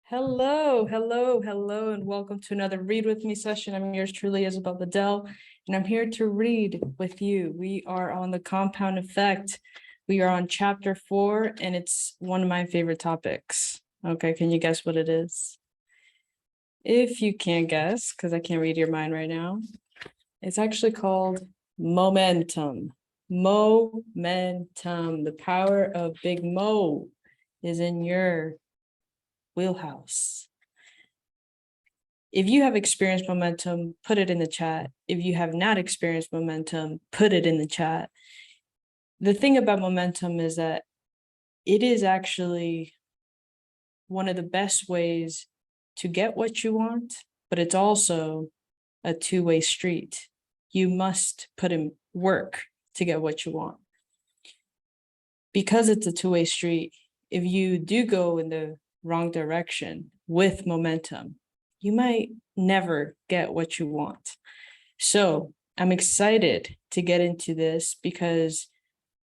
Hello, and welcome to another Read With Me session. I'm yours truly, Isabel, and I'm here to read with you. We are on the compound effect. We are on chapter 4, and it's one of my favorite topics. Okay, can you guess what it is? If you can't guess, because I can't read your mind right now, it's actually called momentum. Momentum. The power of Big Mo is in your wheelhouse. If you have experienced momentum, put it in the chat. If you have not experienced momentum, put it in the chat. The thing about momentum is that it is actually one of the best ways to get what you want, but it's also a two-way street. You must put in work to get what you want. Because it's a two-way street, if you do go in the wrong direction with momentum, you might never get what you want. So I'm excited to get into this because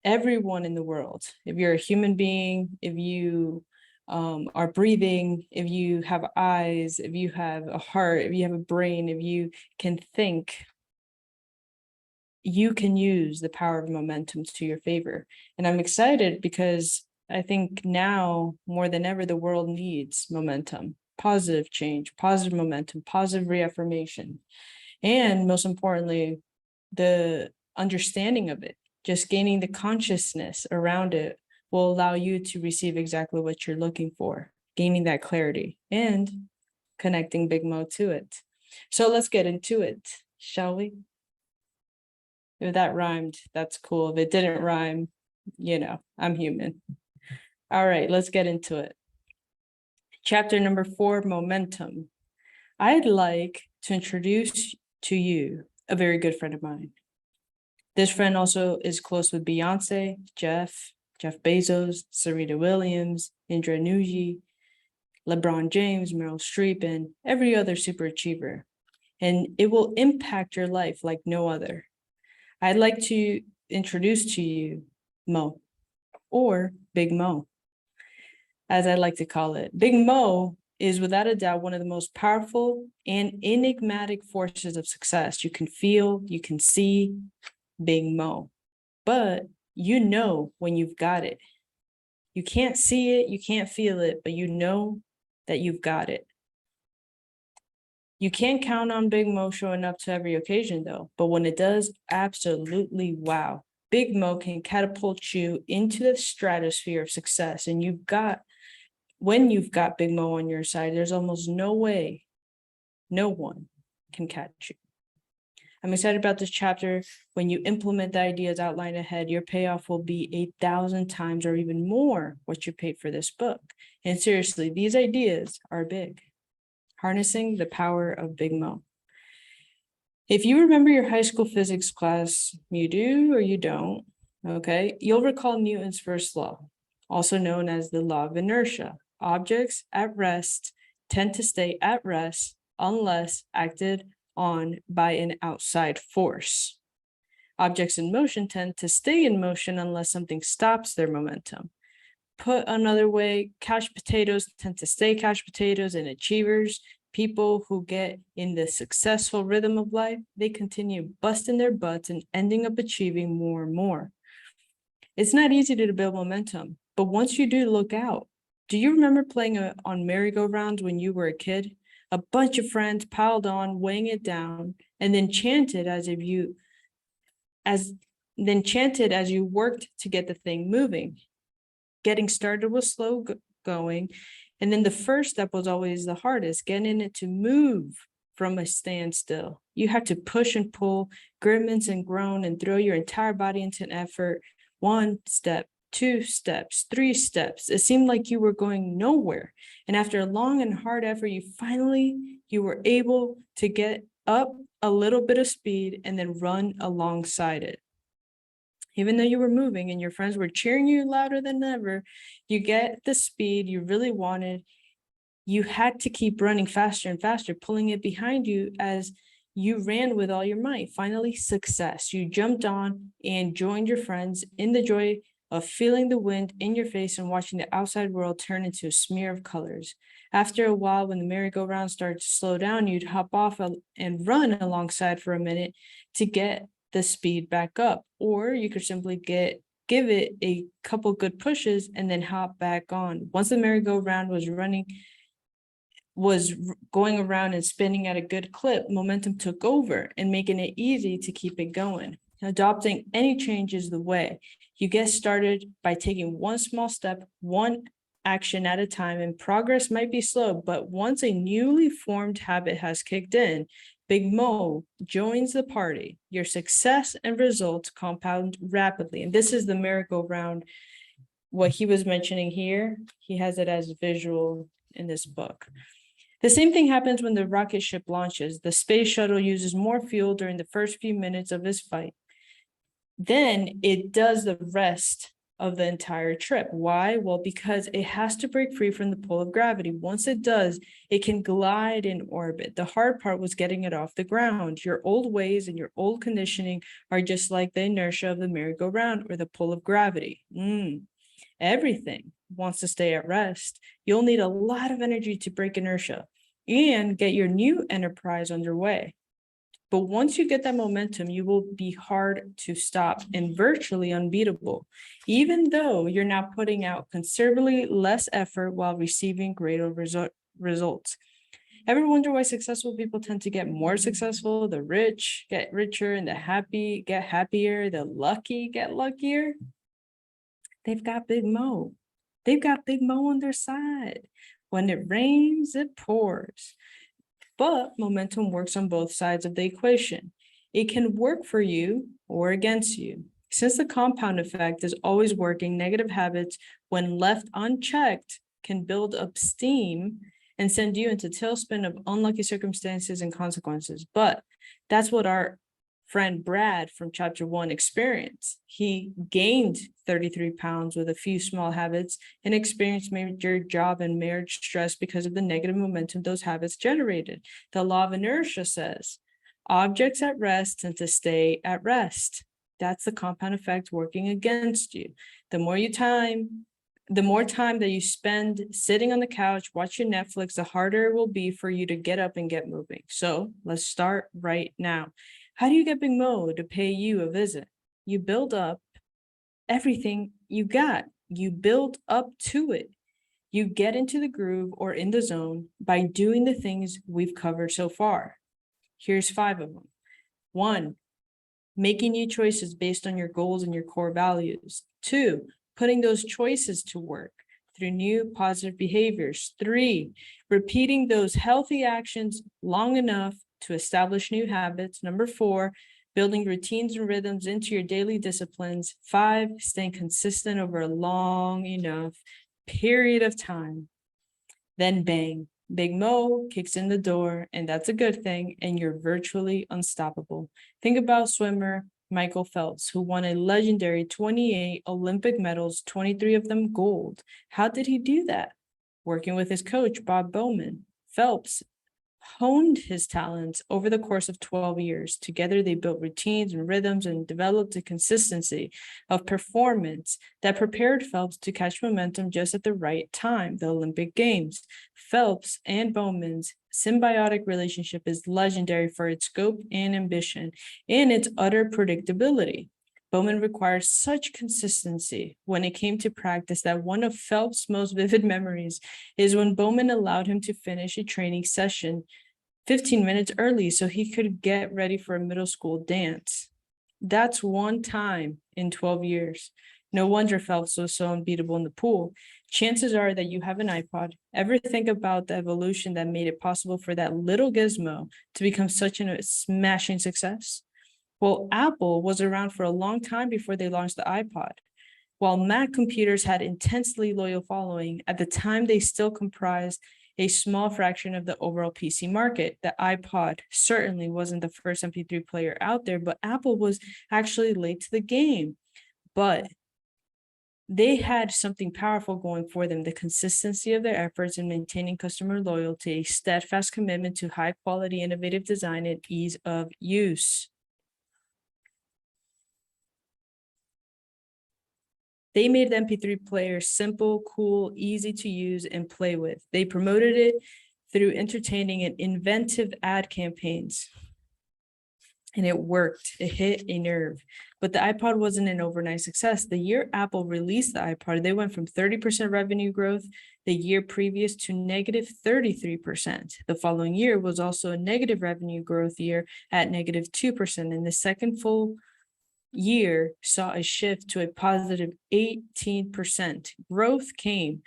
everyone in the world, if you're a human being, if you are breathing, if you have eyes, if you have a heart, if you have a brain, if you can think, you can use the power of momentum to your favor. And I'm excited because I think now more than ever, the world needs momentum, positive change, positive momentum, positive reaffirmation. And most importantly, the understanding of it, just gaining the consciousness around it will allow you to receive exactly what you're looking for, gaining that clarity and connecting Big Mo to it. So let's get into it, shall we? If that rhymed, that's cool. If it didn't rhyme, I'm human. All right, let's get into it. Chapter number 4, momentum. I'd like to introduce to you a very good friend of mine. This friend also is close with Beyonce, Jeff Bezos, Serena Williams, Indra Nooyi, LeBron James, Meryl Streep, and every other super achiever. And it will impact your life like no other. I'd like to introduce to you Mo, or Big Mo, as I like to call it. Big Mo is without a doubt one of the most powerful and enigmatic forces of success. You can feel, you can see Big Mo, but you know when you've got it. You can't see it, you can't feel it, but you know that you've got it. You can't count on Big Mo showing up to every occasion though, but when it does, absolutely wow. Big Mo can catapult you into the stratosphere of success, and when you've got Big Mo on your side, there's almost no way no one can catch you. I'm excited about this chapter. When you implement the ideas outlined ahead, your payoff will be 1,000 times or even more what you paid for this book. And seriously, these ideas are big. Harnessing the power of Big Mo. If you remember your high school physics class, you do or you don't, okay, you'll recall Newton's first law, also known as the law of inertia. Objects at rest tend to stay at rest unless acted on by an outside force. Objects in motion tend to stay in motion unless something stops their momentum. Put another way, couch potatoes tend to stay couch potatoes, and achievers, people who get in the successful rhythm of life, they continue busting their butts and ending up achieving more and more. It's not easy to build momentum, but once you do, look out. Do you remember playing on merry-go-rounds when you were a kid? A bunch of friends piled on, weighing it down, and then chanted as you worked to get the thing moving. Getting started was slow going, and then the first step was always the hardest, getting it to move from a standstill. You had to push and pull, grimace and groan, and throw your entire body into an effort. 1 step, 2 steps, 3 steps. It seemed like you were going nowhere. And after a long and hard effort, you were able to get up a little bit of speed and then run alongside it. Even though you were moving and your friends were cheering you louder than ever, you get the speed you really wanted. You had to keep running faster and faster, pulling it behind you as you ran with all your might. Finally, success. You jumped on and joined your friends in the joy of feeling the wind in your face and watching the outside world turn into a smear of colors. After a while, when the merry-go-round started to slow down, you'd hop off and run alongside for a minute to get the speed back up, or you could simply give it a couple good pushes and then hop back on. Once the merry-go-round was going around and spinning at a good clip, momentum took over and making it easy to keep it going. Adopting any change is the way. You get started by taking one small step, one action at a time, and progress might be slow, but once a newly formed habit has kicked in, Big Mo joins the party. Your success and results compound rapidly. And this is the merry-go-round. What he was mentioning here, he has it as visual in this book. The same thing happens when the rocket ship launches. The space shuttle uses more fuel during the first few minutes of this flight. Then it does the rest of the entire trip. Why? Well, because it has to break free from the pull of gravity. Once it does, it can glide in orbit. The hard part was getting it off the ground. Your old ways and your old conditioning are just like the inertia of the merry-go-round or the pull of gravity. Everything wants to stay at rest. You'll need a lot of energy to break inertia and get your new enterprise underway. But once you get that momentum, you will be hard to stop and virtually unbeatable, even though you're now putting out considerably less effort while receiving greater results. Ever wonder why successful people tend to get more successful? The rich get richer, and the happy get happier, the lucky get luckier? They've got Big Mo. They've got Big Mo on their side. When it rains, it pours. But momentum works on both sides of the equation. It can work for you or against you. Since the compound effect is always working, negative habits, when left unchecked, can build up steam and send you into a tailspin of unlucky circumstances and consequences. But that's what our friend Brad from chapter 1 experienced. He gained 33 pounds with a few small habits and experienced major job and marriage stress because of the negative momentum those habits generated. The law of inertia says, objects at rest tend to stay at rest. That's the compound effect working against you. The more time that you spend sitting on the couch watching Netflix, the harder it will be for you to get up and get moving. So let's start right now. How do you get Big Mo to pay you a visit? You build up everything you got. You build up to it. You get into the groove or in the zone by doing the things we've covered so far. Here's 5 of them. 1, making new choices based on your goals and your core values. 2, putting those choices to work through new positive behaviors. 3, repeating those healthy actions long enough to establish new habits. 4, building routines and rhythms into your daily disciplines. 5, staying consistent over a long enough period of time. Then bang, Big Mo kicks in the door, and that's a good thing, and you're virtually unstoppable. Think about swimmer Michael Phelps, who won a legendary 28 Olympic medals, 23 of them gold. How did he do that? Working with his coach, Bob Bowman. Phelps honed his talents over the course of 12 years. Together, they built routines and rhythms and developed a consistency of performance that prepared Phelps to catch momentum just at the right time, the Olympic Games. Phelps and Bowman's symbiotic relationship is legendary for its scope and ambition and its utter predictability. Bowman required such consistency when it came to practice that one of Phelps' most vivid memories is when Bowman allowed him to finish a training session 15 minutes early so he could get ready for a middle school dance. That's one time in 12 years. No wonder Phelps was so unbeatable in the pool. Chances are that you have an iPod. Ever think about the evolution that made it possible for that little gizmo to become such a smashing success? Well, Apple was around for a long time before they launched the iPod. While Mac computers had intensely loyal following, at the time they still comprised a small fraction of the overall PC market. The iPod certainly wasn't the first MP3 player out there, but Apple was actually late to the game. But they had something powerful going for them: the consistency of their efforts in maintaining customer loyalty, a steadfast commitment to high quality, innovative design, and ease of use. They made the MP3 player simple, cool, easy to use and play with. They promoted it through entertaining and inventive ad campaigns. And it worked. It hit a nerve. But the iPod wasn't an overnight success. The year Apple released the iPod, they went from 30% revenue growth the year previous to negative 33%. The following year was also a negative revenue growth year at negative 2%. And the second full year saw a shift to a positive 18%. Growth came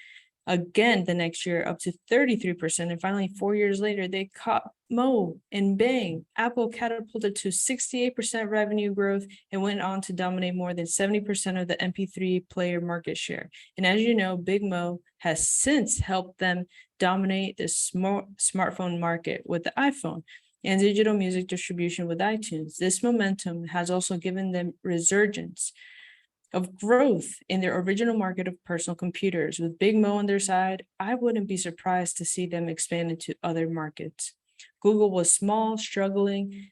again the next year up to 33%. And finally, 4 years later, they caught Mo and bang, Apple catapulted to 68% revenue growth and went on to dominate more than 70% of the MP3 player market share. And as you know, Big Mo has since helped them dominate the smartphone market with the iPhone and digital music distribution with iTunes. This momentum has also given them resurgence of growth in their original market of personal computers. With Big Mo on their side, I wouldn't be surprised to see them expand into other markets. Google was a small, struggling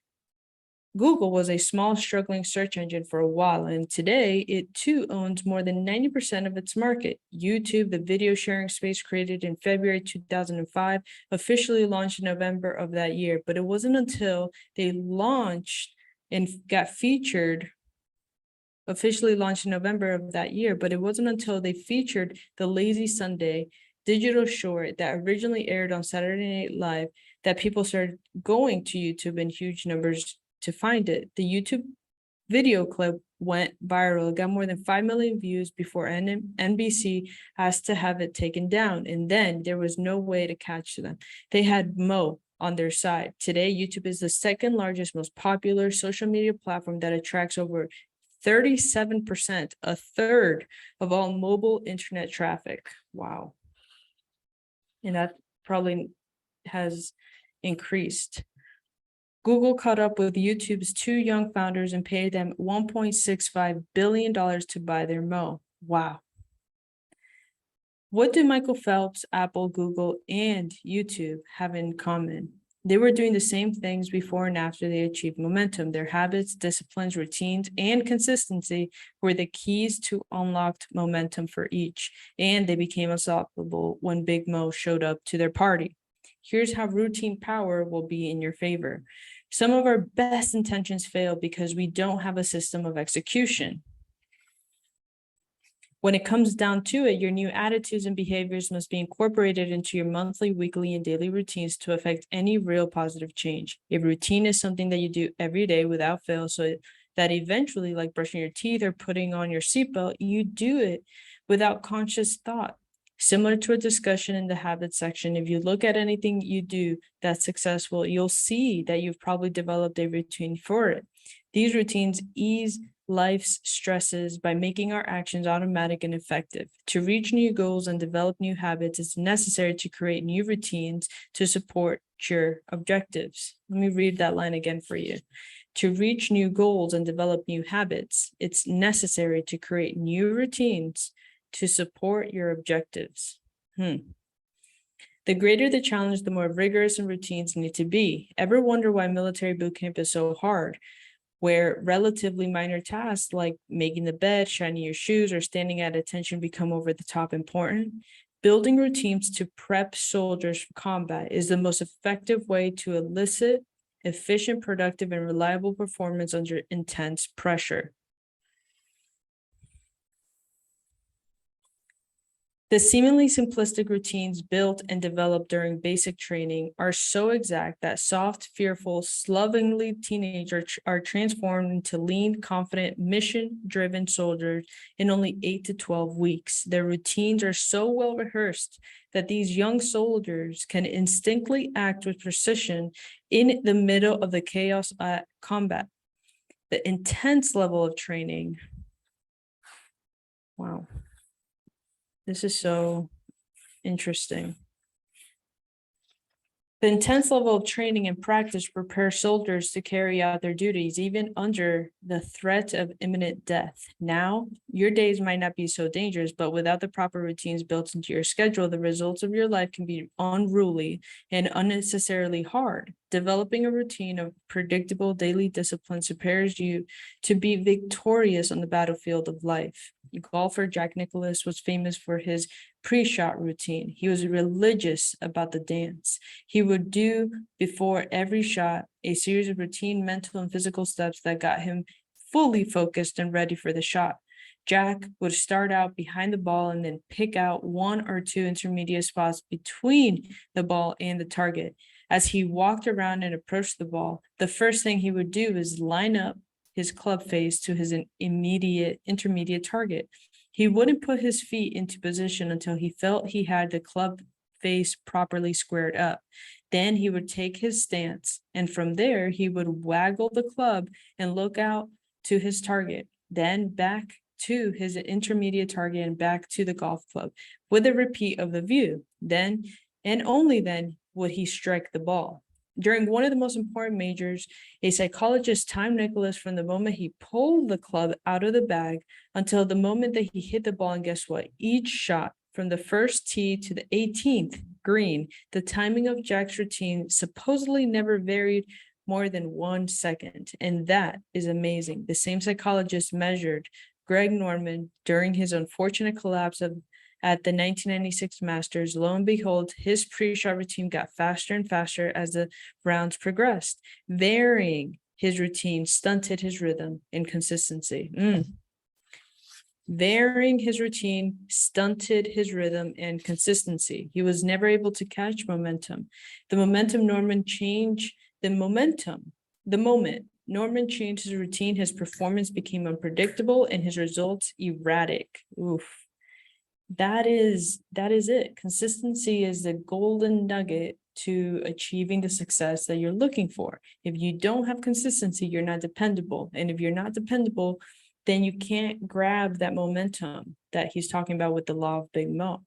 search engine for a while, and today it too owns more than 90% of its market. YouTube, the video sharing space created in February 2005, officially launched in November of that year, but it wasn't until they officially launched in November of that year, but it wasn't until they featured the Lazy Sunday digital short that originally aired on Saturday Night Live that people started going to YouTube in huge numbers to find it. The YouTube video clip went viral, got more than 5 million views before NBC asked to have it taken down, and then there was no way to catch them. They had Mo on their side. Today, YouTube is the second largest, most popular social media platform that attracts over 37%, a third of all mobile internet traffic. Wow. And that probably has increased. Google caught up with YouTube's two young founders and paid them $1.65 billion to buy their Mo. Wow. What do Michael Phelps, Apple, Google, and YouTube have in common? They were doing the same things before and after they achieved momentum. Their habits, disciplines, routines, and consistency were the keys to unlocked momentum for each, and they became unstoppable when Big Mo showed up to their party. Here's how routine power will be in your favor. Some of our best intentions fail because we don't have a system of execution. When it comes down to it, your new attitudes and behaviors must be incorporated into your monthly, weekly, and daily routines to affect any real positive change. A routine is something that you do every day without fail, so that eventually, like brushing your teeth or putting on your seatbelt, you do it without conscious thought. Similar to a discussion in the habits section, if you look at anything you do that's successful, you'll see that you've probably developed a routine for it. These routines ease life's stresses by making our actions automatic and effective. To reach new goals and develop new habits, it's necessary to create new routines to support your objectives. Let me read that line again for you. To reach new goals and develop new habits, it's necessary to create new routines to support your objectives. The greater the challenge, the more rigorous and routines need to be. Ever wonder why military boot camp is so hard? Where relatively minor tasks like making the bed, shining your shoes, or standing at attention become over the top important. Building routines to prep soldiers for combat is the most effective way to elicit efficient, productive, and reliable performance under intense pressure. The seemingly simplistic routines built and developed during basic training are so exact that soft, fearful, slovenly teenagers are transformed into lean, confident, mission-driven soldiers in only 8 to 12 weeks. Their routines are so well rehearsed that these young soldiers can instinctively act with precision in the middle of the chaos at combat. The intense level of training. Wow. This is so interesting. The intense level of training and practice prepare soldiers to carry out their duties, even under the threat of imminent death. Now, your days might not be so dangerous, but without the proper routines built into your schedule, the results of your life can be unruly and unnecessarily hard. Developing a routine of predictable daily discipline prepares you to be victorious on the battlefield of life. golfer Jack Nicklaus was famous for his pre-shot routine. He was religious about the dance. He would do before every shot a series of routine mental and physical steps that got him fully focused and ready for the shot. Jack would start out behind the ball and then pick out one or two intermediate spots between the ball and the target. As he walked around and approached the ball, the first thing he would do is line up his club face to his intermediate target. He wouldn't put his feet into position until he felt he had the club face properly squared up. Then he would take his stance, and from there he would waggle the club and look out to his target, then back to his intermediate target and back to the golf club with a repeat of the view. Then and only then would he strike the ball. During one of the most important majors, a psychologist timed Nicklaus from the moment he pulled the club out of the bag until the moment that he hit the ball. And guess what? Each shot from the first tee to the 18th green, the timing of Jack's routine supposedly never varied more than 1 second. And that is amazing. The same psychologist measured Greg Norman during his unfortunate collapse at the 1996 Masters. Lo and behold, his pre-shot routine got faster and faster as the rounds progressed. Varying his routine stunted his rhythm and consistency. Varying his routine stunted his rhythm and consistency. He was never able to catch momentum. The moment Norman changed his routine, his performance became unpredictable and his results erratic. Oof. That is it. Consistency is the golden nugget to achieving the success that you're looking for. If you don't have consistency, you're not dependable. And if you're not dependable, then you can't grab that momentum that he's talking about with the law of Big Mo.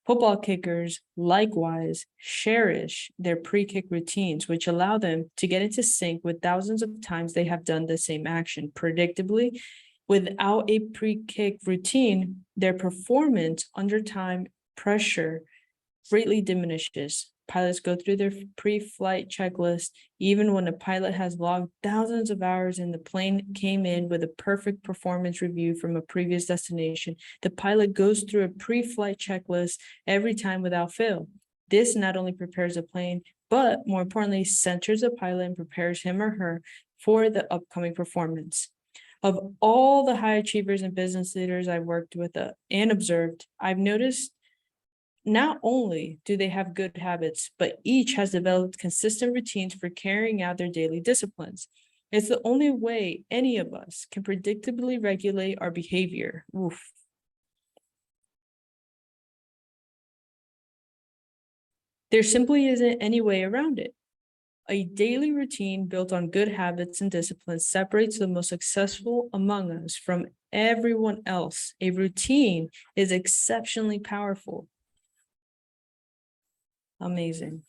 Football kickers, likewise, cherish their pre-kick routines, which allow them to get into sync with thousands of times they have done the same action predictably. Without a pre-kick routine, their performance under time pressure greatly diminishes. Pilots go through their pre-flight checklist, even when a pilot has logged thousands of hours and the plane came in with a perfect performance review from a previous destination. The pilot goes through a pre-flight checklist every time without fail. This not only prepares the plane, but more importantly, centers the pilot and prepares him or her for the upcoming performance. Of all the high achievers and business leaders I've worked with and observed, I've noticed not only do they have good habits, but each has developed consistent routines for carrying out their daily disciplines. It's the only way any of us can predictably regulate our behavior. Oof. There simply isn't any way around it. A daily routine built on good habits and disciplines separates the most successful among us from everyone else. A routine is exceptionally powerful. Amazing.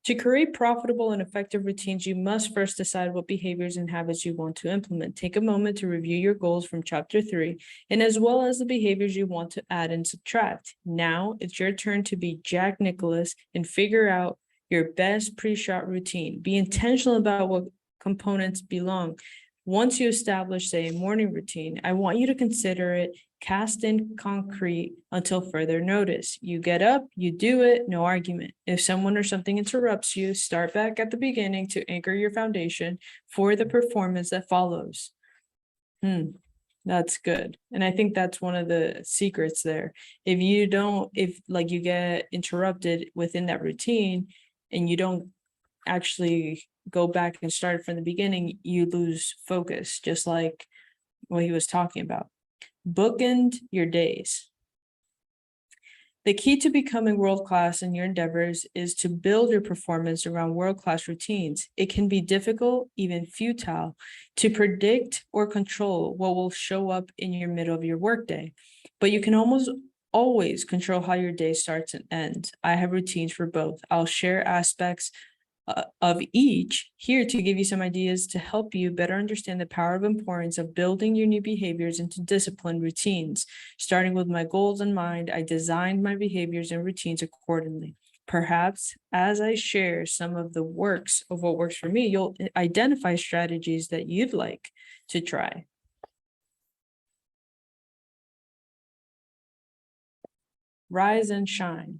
To create profitable and effective routines, you must first decide what behaviors and habits you want to implement. Take a moment to review your goals from chapter 3, and as well as the behaviors you want to add and subtract. Now it's your turn to be Jack Nicklaus and figure out your best pre-shot routine. Be intentional about what components belong. Once you establish, say, a morning routine, I want you to consider it cast in concrete until further notice. You get up, you do it, no argument. If someone or something interrupts you, start back at the beginning to anchor your foundation for the performance that follows. That's good. And I think that's one of the secrets there. If you get interrupted within that routine and you don't actually go back and start from the beginning, you lose focus, just like what he was talking about. Bookend your days. The key to becoming world-class in your endeavors is to build your performance around world-class routines. It can be difficult, even futile, to predict or control what will show up in your middle of your workday, but you can almost always control how your day starts and ends. I have routines for both. I'll share aspects of each here to give you some ideas to help you better understand the power of importance of building your new behaviors into disciplined routines. Starting with my goals in mind, I designed my behaviors and routines accordingly. Perhaps as I share some of what works for me, you'll identify strategies that you'd like to try. rise and shine.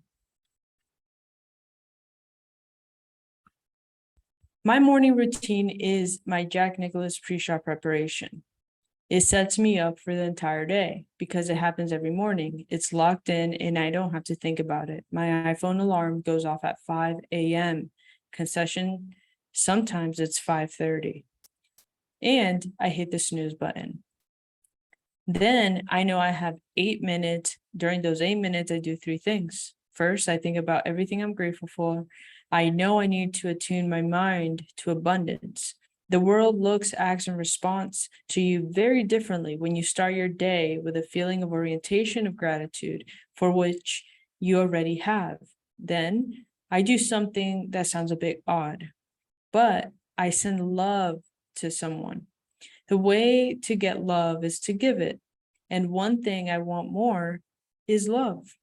My morning routine is my Jack Nicklaus pre-shot preparation. It sets me up for the entire day because it happens every morning. It's locked in and I don't have to think about it. My iPhone alarm goes off at 5 a.m. Concession, sometimes it's 5:30. And I hit the snooze button. Then I know I have 8 minutes. During those 8 minutes, I do three things. First, I think about everything I'm grateful for. I know I need to attune my mind to abundance. The world looks, acts, and responds to you very differently when you start your day with a feeling of orientation of gratitude for which you already have. Then I do something that sounds a bit odd, but I send love to someone. The way to get love is to give it. And one thing I want more is love.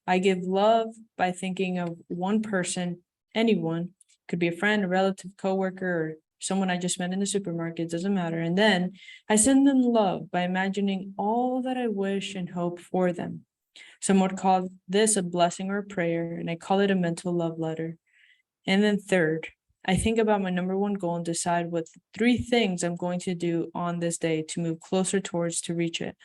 I give love by thinking of one person, anyone, could be a friend, a relative, coworker, or someone I just met in the supermarket, doesn't matter. And then I send them love by imagining all that I wish and hope for them. Some would call this a blessing or a prayer, and I call it a mental love letter. And then third, I think about my number one goal and decide what three things I'm going to do on this day to move closer towards to reach it.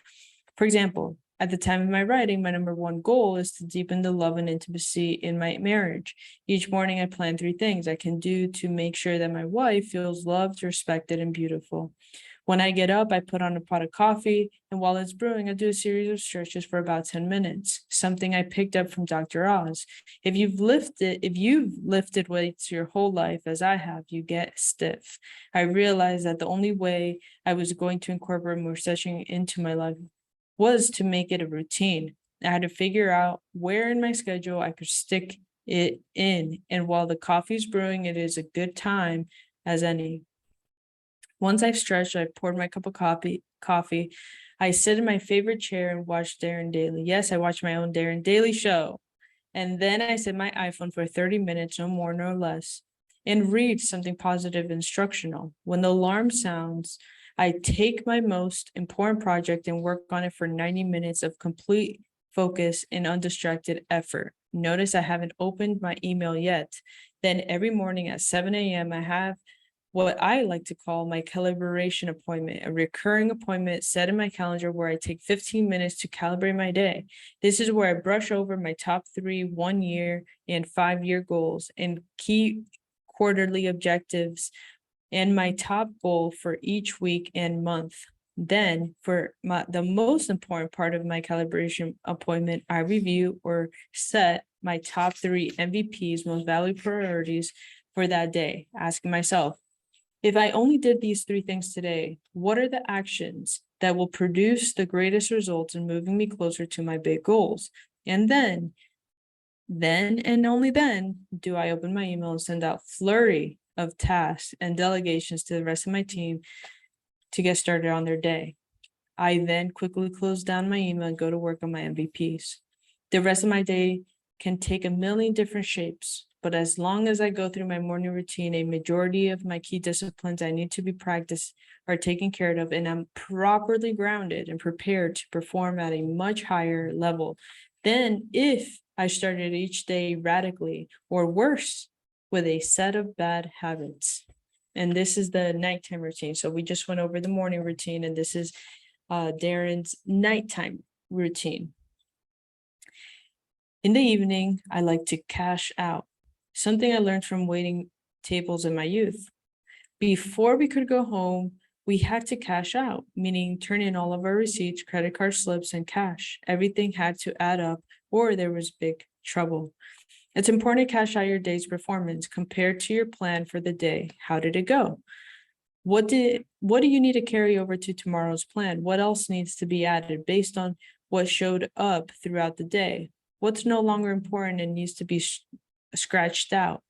For example, at the time of my writing, my number one goal is to deepen the love and intimacy in my marriage. Each morning, I plan three things I can do to make sure that my wife feels loved, respected, and beautiful. When I get up, I put on a pot of coffee, and while it's brewing, I do a series of stretches for about 10 minutes, something I picked up from Dr. Oz. If you've lifted weights your whole life, as I have, you get stiff. I realized that the only way I was going to incorporate more stretching into my life was to make it a routine. I had to figure out where in my schedule I could stick it in. And while the coffee's brewing, it is a good time as any. Once I've stretched, I've poured my cup of coffee. I sit in my favorite chair and watch Darren Daily. Yes, I watch my own Darren Daily show. And then I set my iPhone for 30 minutes, no more, no less, and read something positive, instructional. When the alarm sounds, I take my most important project and work on it for 90 minutes of complete focus and undistracted effort. Notice I haven't opened my email yet. Then every morning at 7 a.m., I have what I like to call my calibration appointment, a recurring appointment set in my calendar where I take 15 minutes to calibrate my day. This is where I brush over my top 3 1-year and 5-year goals and key quarterly objectives and my top goal for each week and month. Then for the most important part of my calibration appointment, I review or set my top 3 MVPs, most valuable priorities for that day, asking myself, if I only did these 3 things today, what are the actions that will produce the greatest results in moving me closer to my big goals? And then and only then do I open my email and send out flurry of tasks and delegations to the rest of my team to get started on their day. I then quickly close down my email and go to work on my MVPs. The rest of my day can take a million different shapes, but as long as I go through my morning routine, a majority of my key disciplines I need to be practiced are taken care of, and I'm properly grounded and prepared to perform at a much higher level than if I started each day radically, or worse, with a set of bad habits. And this is the nighttime routine. So we just went over the morning routine, and this is Darren's nighttime routine. In the evening, I like to cash out, something I learned from waiting tables in my youth. Before we could go home, we had to cash out, meaning turn in all of our receipts, credit card slips, and cash. Everything had to add up, or there was big trouble. It's important to cash out your day's performance compared to your plan for the day. How did it go? What do you need to carry over to tomorrow's plan? What else needs to be added based on what showed up throughout the day? What's no longer important and needs to be scratched out?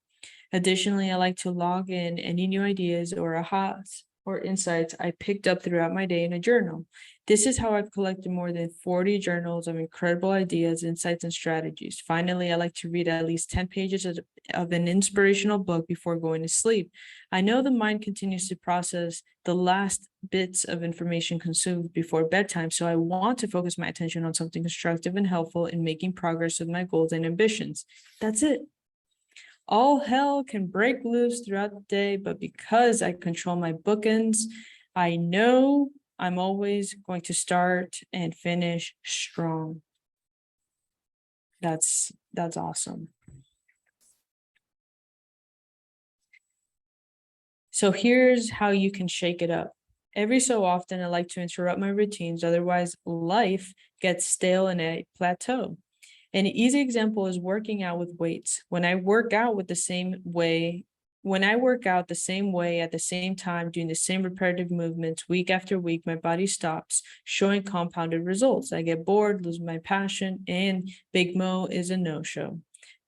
Additionally, I like to log in any new ideas or ahas or insights I picked up throughout my day in a journal. This is how I've collected more than 40 journals of incredible ideas, insights, and strategies. Finally, I like to read at least 10 pages of an inspirational book before going to sleep. I know the mind continues to process the last bits of information consumed before bedtime, so I want to focus my attention on something constructive and helpful in making progress with my goals and ambitions. That's it. All hell can break loose throughout the day, but because I control my bookends, I know I'm always going to start and finish strong. That's awesome. So here's how you can shake it up. Every so often, I like to interrupt my routines, otherwise life gets stale and I plateau. An easy example is working out with weights. When I work out the same way at the same time, doing the same repetitive movements week after week, my body stops showing compounded results. I get bored, lose my passion, and Big Mo is a no-show.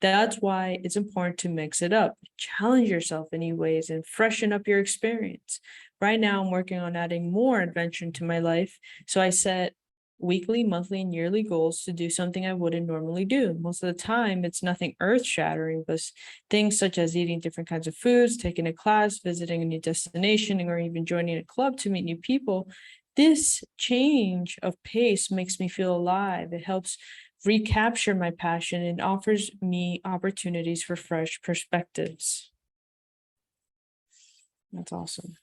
That's why it's important to mix it up. Challenge yourself in new ways and freshen up your experience. Right now, I'm working on adding more adventure into my life, so I set weekly, monthly, and yearly goals to do something I wouldn't normally do. Most of the time, it's nothing earth-shattering, but things such as eating different kinds of foods, taking a class, visiting a new destination, or even joining a club to meet new people. This change of pace makes me feel alive. It helps recapture my passion and offers me opportunities for fresh perspectives. That's awesome.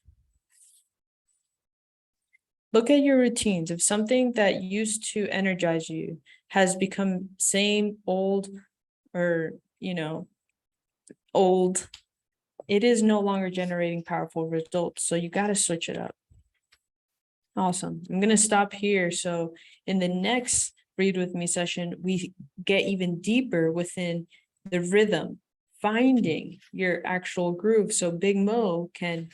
Look at your routines. If something that used to energize you has become same old or, old, it is no longer generating powerful results. So you got to switch it up. Awesome. I'm going to stop here. So in the next Read With Me session, we get even deeper within the rhythm, finding your actual groove so Big Mo can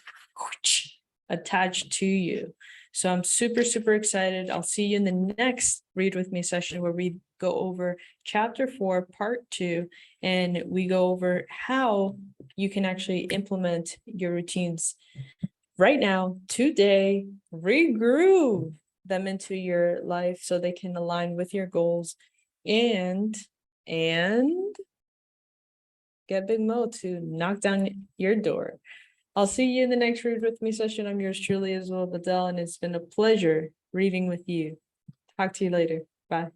attach to you. So I'm super, super excited. I'll see you in the next Read With Me session where we go over chapter 4, part 2, and we go over how you can actually implement your routines right now, today, regroove them into your life so they can align with your goals and get Big Mo to knock down your door. I'll see you in the next Read With Me session. I'm yours truly, Isabel, and it's been a pleasure reading with you. Talk to you later. Bye.